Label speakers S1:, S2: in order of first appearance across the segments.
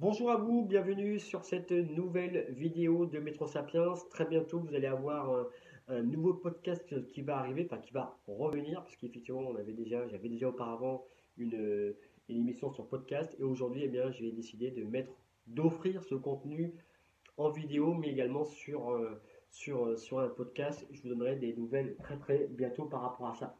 S1: Bonjour à vous, bienvenue sur cette nouvelle vidéo de Métro Sapiens. Très bientôt, vous allez avoir un nouveau podcast qui va arriver, enfin qui va revenir, parce qu'effectivement, j'avais déjà auparavant une émission sur podcast, et aujourd'hui, eh bien, j'ai décidé d'offrir ce contenu en vidéo, mais également sur un podcast. Je vous donnerai des nouvelles très très bientôt par rapport à ça.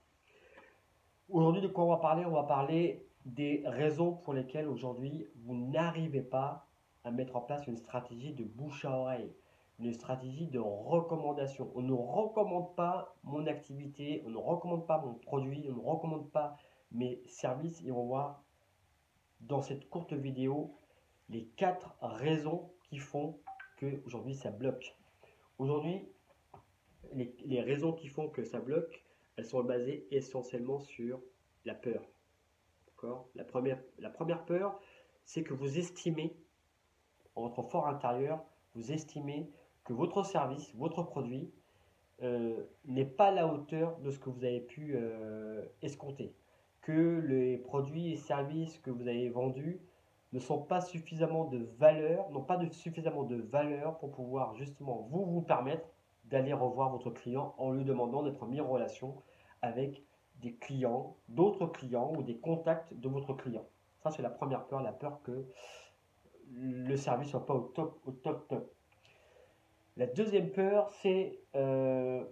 S1: Aujourd'hui, de quoi on va parler? On va parler des raisons pour lesquelles aujourd'hui vous n'arrivez pas à mettre en place une stratégie de bouche à oreille, une stratégie de recommandation. On ne recommande pas mon activité, on ne recommande pas mon produit, on ne recommande pas mes services et on va voir dans cette courte vidéo les 4 raisons qui font que aujourd'hui ça bloque. Aujourd'hui, les raisons qui font que ça bloque, elles sont basées essentiellement sur la peur. La première peur, c'est que vous estimez, en votre fort intérieur, vous estimez que votre service, votre produit, n'est pas à la hauteur de ce que vous avez pu escompter. Que les produits et services que vous avez vendus ne sont pas suffisamment de valeur, n'ont pas suffisamment de valeur pour pouvoir justement vous permettre d'aller revoir votre client en lui demandant d'être mis en relation avec des clients, d'autres clients ou des contacts de votre client. Ça, c'est la première peur, la peur que le service soit pas au top, top. La deuxième peur, c'est que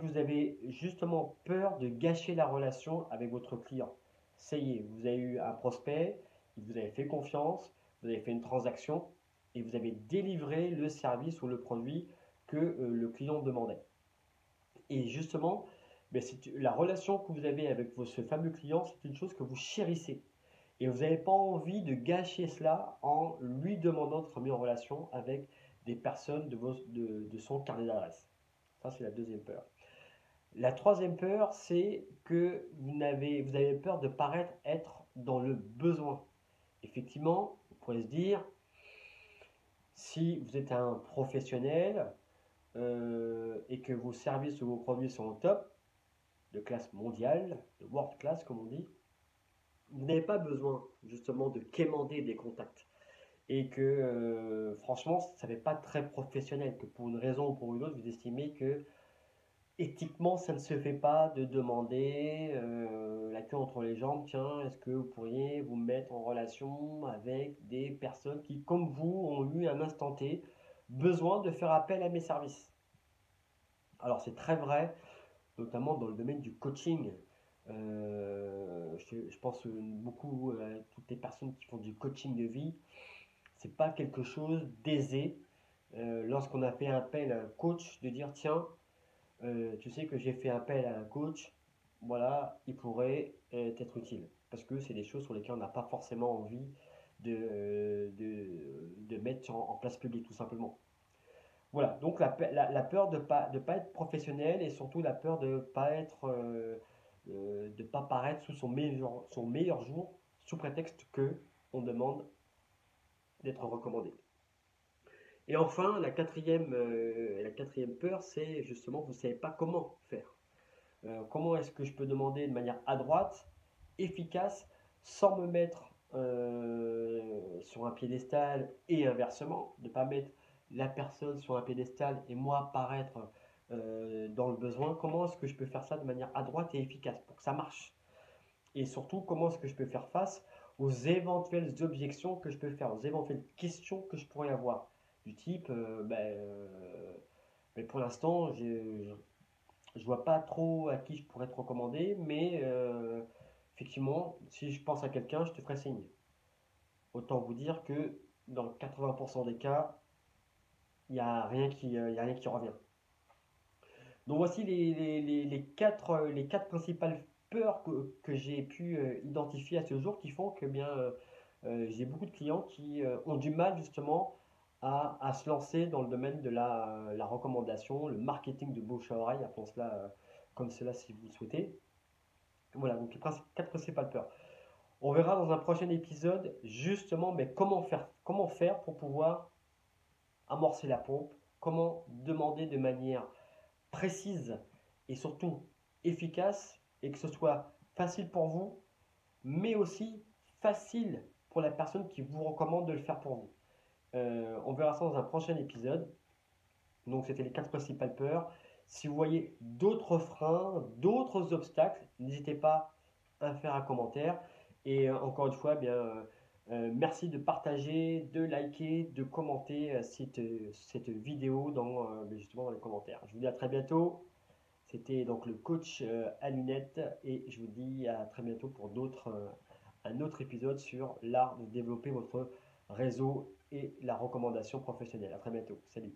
S1: vous avez justement peur de gâcher la relation avec votre client. Ça y est, vous avez eu un prospect, il vous avez fait confiance, vous avez fait une transaction et vous avez délivré le service ou le produit que le client demandait. Et justement, la relation que vous avez avec ce fameux client, c'est une chose que vous chérissez. Et vous n'avez pas envie de gâcher cela en lui demandant d'être mis en relation avec des personnes de son carnet d'adresse. Ça, c'est la deuxième peur. La troisième peur, c'est que vous avez peur de paraître être dans le besoin. Effectivement, vous pourrez se dire, si vous êtes un professionnel et que vos services ou vos produits sont au top, de classe mondiale, de world class comme on dit, vous n'avez pas besoin justement de quémander des contacts. Et que franchement, ça ne fait pas très professionnel, que pour une raison ou pour une autre, vous estimez que éthiquement, ça ne se fait pas de demander la queue entre les jambes, tiens, est-ce que vous pourriez vous mettre en relation avec des personnes qui, comme vous, ont eu un instant T besoin de faire appel à mes services. Alors c'est très vrai, notamment dans le domaine du coaching. Je pense beaucoup à toutes les personnes qui font du coaching de vie. C'est pas quelque chose d'aisé lorsqu'on a fait appel à un coach de dire tiens, tu sais que j'ai fait appel à un coach, voilà, il pourrait être utile. Parce que c'est des choses sur lesquelles on n'a pas forcément envie de mettre en place publique, tout simplement. Voilà, donc la peur de pas être professionnel et surtout la peur de pas paraître sous son meilleur jour, sous prétexte que on demande d'être recommandé. Et enfin, la quatrième peur, c'est justement, vous ne savez pas comment faire. Comment est-ce que je peux demander de manière adroite, efficace, sans me mettre sur un piédestal et inversement, de ne pas mettre la personne sur un piédestal et moi apparaître dans le besoin. Comment est-ce que je peux faire ça de manière adroite et efficace pour que ça marche? Et surtout, comment est-ce que je peux faire face aux éventuelles objections que je peux faire, aux éventuelles questions que je pourrais avoir. Du type, mais pour l'instant, je vois pas trop à qui je pourrais te recommander, mais effectivement, si je pense à quelqu'un, je te ferai signe. Autant vous dire que dans 80% des cas, il y a rien qui revient. Donc voici les quatre principales peurs que j'ai pu identifier à ce jour qui font que bien j'ai beaucoup de clients qui ont du mal justement à se lancer dans le domaine de la recommandation, le marketing de bouche à oreille, appelons cela comme cela si vous le souhaitez. Voilà, donc les quatre principales peurs. On verra dans un prochain épisode justement mais comment faire pour pouvoir amorcer la pompe, comment demander de manière précise et surtout efficace et que ce soit facile pour vous, mais aussi facile pour la personne qui vous recommande de le faire pour vous. On verra ça dans un prochain épisode. Donc c'était les 4 principales peurs. Si vous voyez d'autres freins, d'autres obstacles, n'hésitez pas à faire un commentaire. Et encore une fois, merci de partager, de liker, de commenter cette vidéo justement dans les commentaires. Je vous dis à très bientôt. C'était donc le coach à lunettes et je vous dis à très bientôt pour un autre épisode sur l'art de développer votre réseau et la recommandation professionnelle. À très bientôt. Salut.